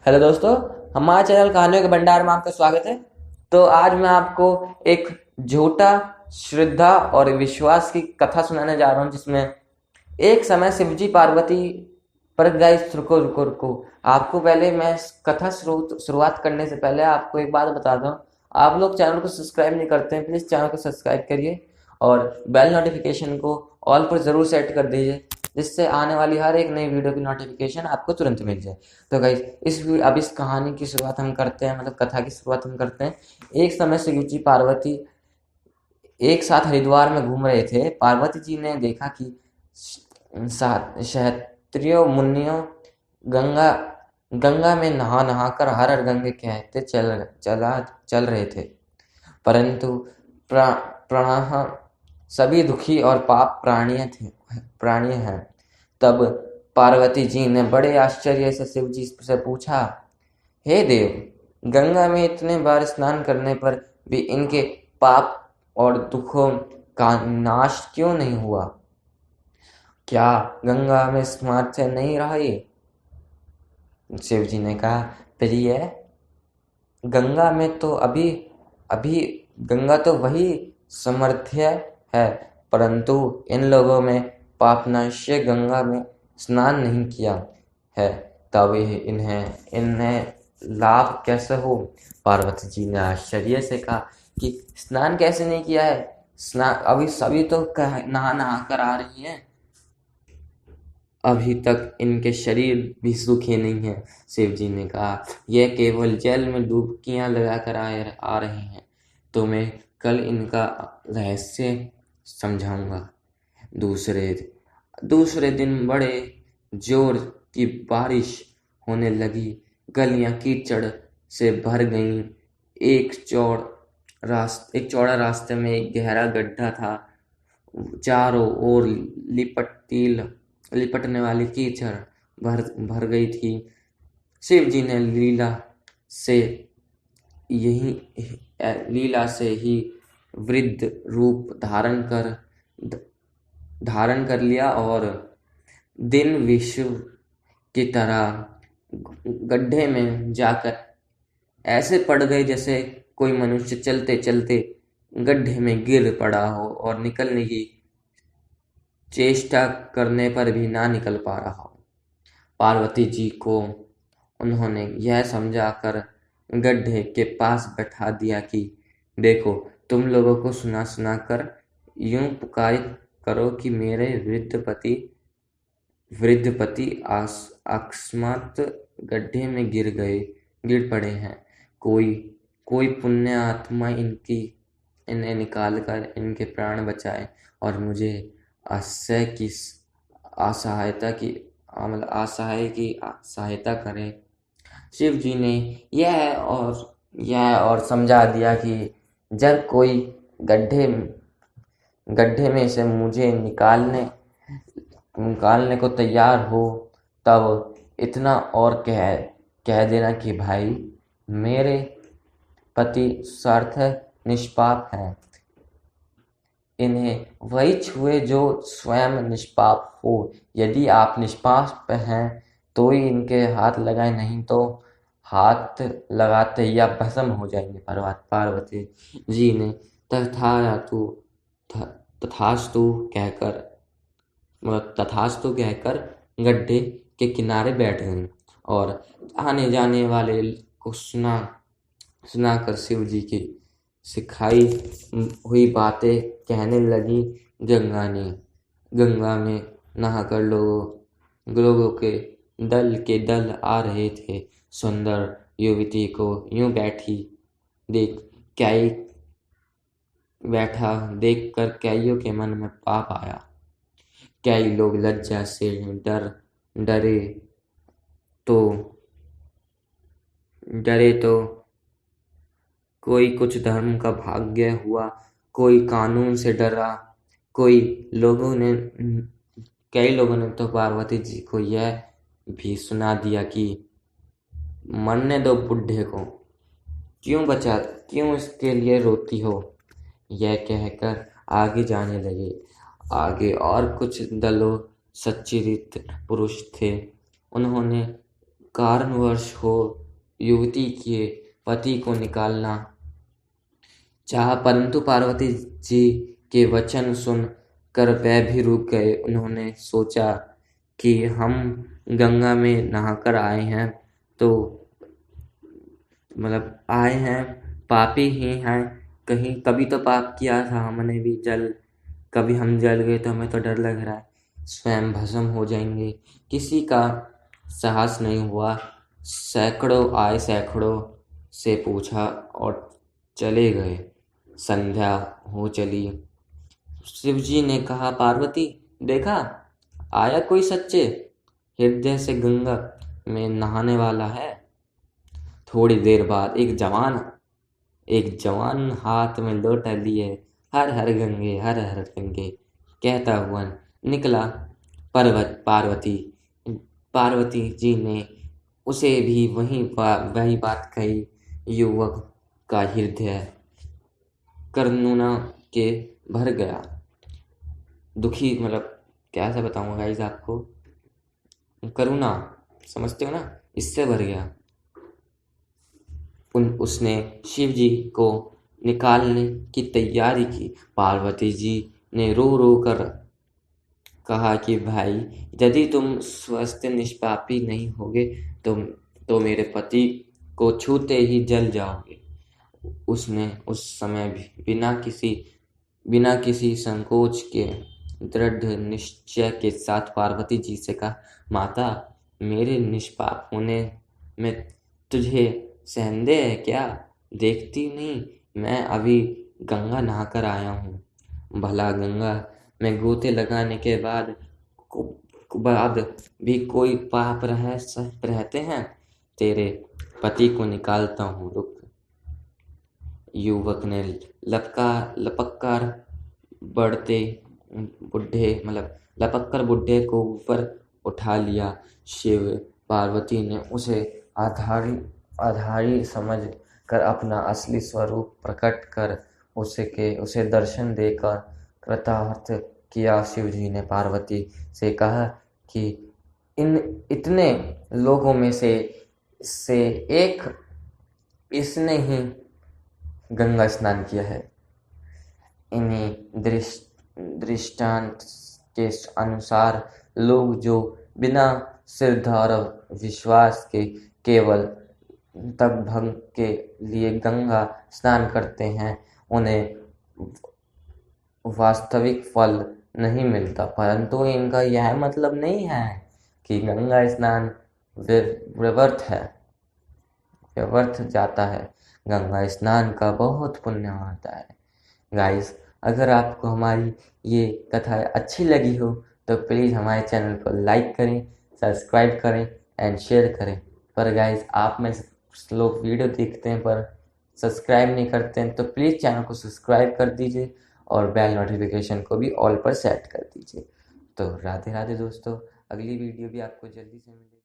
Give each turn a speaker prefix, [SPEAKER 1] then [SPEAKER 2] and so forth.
[SPEAKER 1] Hello दोस्तों, हमारे channel कहानियों के भंडार में आपका स्वागत है। तो आज मैं आपको एक झूठा श्रद्धा और विश्वास की कथा सुनाने जा रहा हूँ, जिसमें एक समय शिवजी पार्वती पर गाइस रुको रुको रुको। आपको पहले मैं कथा शुरुआत करने से पहले आपको एक बात बता दूं। आप लोग चैनल को सब्सक्राइब नहीं करते हैं, प्लीज़ चैनल को सब्सक्राइब करिए और बेल नोटिफिकेशन को ऑल पर ज़रूर सेट कर दीजिए, जिससे आने वाली हर एक नई वीडियो की नोटिफिकेशन आपको तुरंत मिल जाए। तो गाइस अब इस कहानी की शुरुआत हम करते हैं, मतलब कथा की शुरुआत हम करते हैं। एक समय शिवजी पार्वती एक साथ हरिद्वार में घूम रहे थे। पार्वती जी ने देखा कि क्षत्रियों मुनियों गंगा गंगा में नहा नहा कर हर हर गंगे कहते चल रहे थे, परंतु प्राणः सभी दुखी और पाप प्राणी हैं। तब पार्वती जी ने बड़े आश्चर्य से शिव जी से पूछा, हे देव, गंगा में इतने बार स्नान करने पर भी इनके पाप और दुखों का नाश क्यों नहीं हुआ? क्या गंगा में सामर्थ्य नहीं रहा ये? शिव जी ने कहा, प्रिय, गंगा में तो अभी अभी गंगा तो वही सामर्थ्य है, परंतु इन लोगों में पापनाश्य गंगा में स्नान नहीं किया है, तब इन्हें इन्हें लाभ कैसे हो? पार्वती जी ने आश्चर्य से कहा कि स्नान कैसे नहीं किया है? स्नान अभी सभी तो नहा नहा कर आ रही हैं, अभी तक इनके शरीर भी सूखे नहीं हैं। शिव जी ने कहा, यह केवल जल में डुबकियां लगाकर आ रहे हैं, तो मैं कल इनका रहस्य समझाऊंगा। दूसरे दिन बड़े जोर की बारिश होने लगी। गलियां कीचड़ से भर गईं। एक चौड़ा रास्ते में एक गहरा गड्ढा था। चारों ओर लिपटने वाली कीचड़ भर गई थी। शिव जी ने से लीला से ही वृद्ध रूप धारण कर लिया और दिन विश्व की तरह गड्ढे में जाकर ऐसे पड़ गए जैसे कोई मनुष्य चलते चलते गड्ढे में गिर पड़ा हो और निकलने की चेष्टा करने पर भी ना निकल पा रहा हो। पार्वती जी को उन्होंने यह समझाकर गड्ढे के पास बैठा दिया कि देखो, तुम लोगों को सुना सुना कर यूं पुकार करो कि मेरे वृद्ध पति अकस्मात गड्ढे में गिर पड़े हैं। कोई पुण्य आत्मा इन्हें निकाल कर इनके प्राण बचाए और मुझे असह्य की सहायता करें। शिव जी ने यह और समझा दिया कि जब कोई गड्ढे में से मुझे निकालने को तैयार हो, तब इतना और कह देना कि भाई, मेरे पति स्वार्थ निष्पाप हैं, इन्हें वही छुए जो स्वयं निष्पाप हो। यदि आप निष्पाप हैं तो ही इनके हाथ लगाए, नहीं तो हाथ लगाते ही आप भस्म हो जाएंगे। पार्वती जी ने तथास्तु कहकर गड्ढे के किनारे बैठ गईं और आने जाने वाले को सुनाकर शिव जी की सिखाई हुई बातें कहने लगी। गंगा में नहाकर लोगों के दल आ रहे थे। सुंदर युवती को यूं बैठा देखकर कईयों के मन में पाप आया। कई लोग लज्जा से डरे तो कोई कुछ धर्म का भाग्य हुआ, कोई कानून से डरा। कई लोगों ने तो पार्वती जी को यह भी सुना दिया कि मरने दो बुड्ढे को, क्यों इसके लिए रोती हो? यह कहकर आगे जाने लगे। आगे और कुछ दलों सच्चरित्र पुरुष थे। उन्होंने कारणवश हो युवती के पति को निकालना चाहा, परंतु पार्वती जी के वचन सुनकर वह भी रुक गए। उन्होंने सोचा कि हम गंगा में नहाकर आए हैं तो मतलब आए हैं, पापी ही हैं, कहीं कभी तो पाप किया था हमने भी, कभी हम जल गए तो हमें तो डर लग रहा है स्वयं भस्म हो जाएंगे। किसी का साहस नहीं हुआ। सैकड़ों से पूछा और चले गए। संध्या हो चली। शिवजी ने कहा, पार्वती देखा, आया कोई सच्चे हृदय से गंगा में नहाने वाला है। थोड़ी देर बाद एक जवान हाथ में लोटा लिए हर हर गंगे हर हर गंगे कहता हुआ निकला। पार्वती जी ने उसे भी वही बात कही। युवक का हृदय करुणा के भर गया। दुखी मतलब कैसे बताऊंगा गाइस आपको, करुणा समझते हो ना, इससे भर गया। उसने शिव जी को निकालने की तैयारी की। पार्वती जी ने रो रो कर कहा कि भाई, यदि तुम स्वस्थ निष्पापी नहीं होगे तो मेरे पति को छूते ही जल जाओगे। उसने उस समय भी बिना किसी संकोच के दृढ़ निश्चय के साथ पार्वती जी से कहा, माता, मेरे निष्पाप होने में तुझे संदेह है क्या? देखती नहीं मैं अभी गंगा नहाकर आया हूँ। भला गंगा में गोते लगाने के बाद भी कोई पाप रहते हैं? तेरे पति को निकालता हूँ, रुक। युवक ने लपक कर बुढ़े को ऊपर उठा लिया। शिव पार्वती ने उसे आधारी समझ कर अपना असली स्वरूप प्रकट कर उसे दर्शन देकर कृतार्थ किया। शिव जी ने पार्वती से कहा कि इतने लोगों में से एक इसने ही गंगा स्नान किया है। इन्हीं दृष्टांत के अनुसार लोग जो बिना श्रद्धा और विश्वास के केवल तप भंग के लिए गंगा स्नान करते हैं, उन्हें वास्तविक फल नहीं मिलता। परंतु इनका यह मतलब नहीं है कि गंगा स्नान व्यर्थ जाता है। गंगा स्नान का बहुत पुण्य होता है। गाइस, अगर आपको हमारी ये कथा अच्छी लगी हो तो प्लीज़ हमारे चैनल को लाइक करें, सब्सक्राइब करें एंड शेयर करें। पर गाइस, आप में लोग वीडियो देखते हैं पर सब्सक्राइब नहीं करते हैं, तो प्लीज़ चैनल को सब्सक्राइब कर दीजिए और बेल नोटिफिकेशन को भी ऑल पर सेट कर दीजिए। तो राधे राधे दोस्तों, अगली वीडियो भी आपको जल्दी से मिलेगी।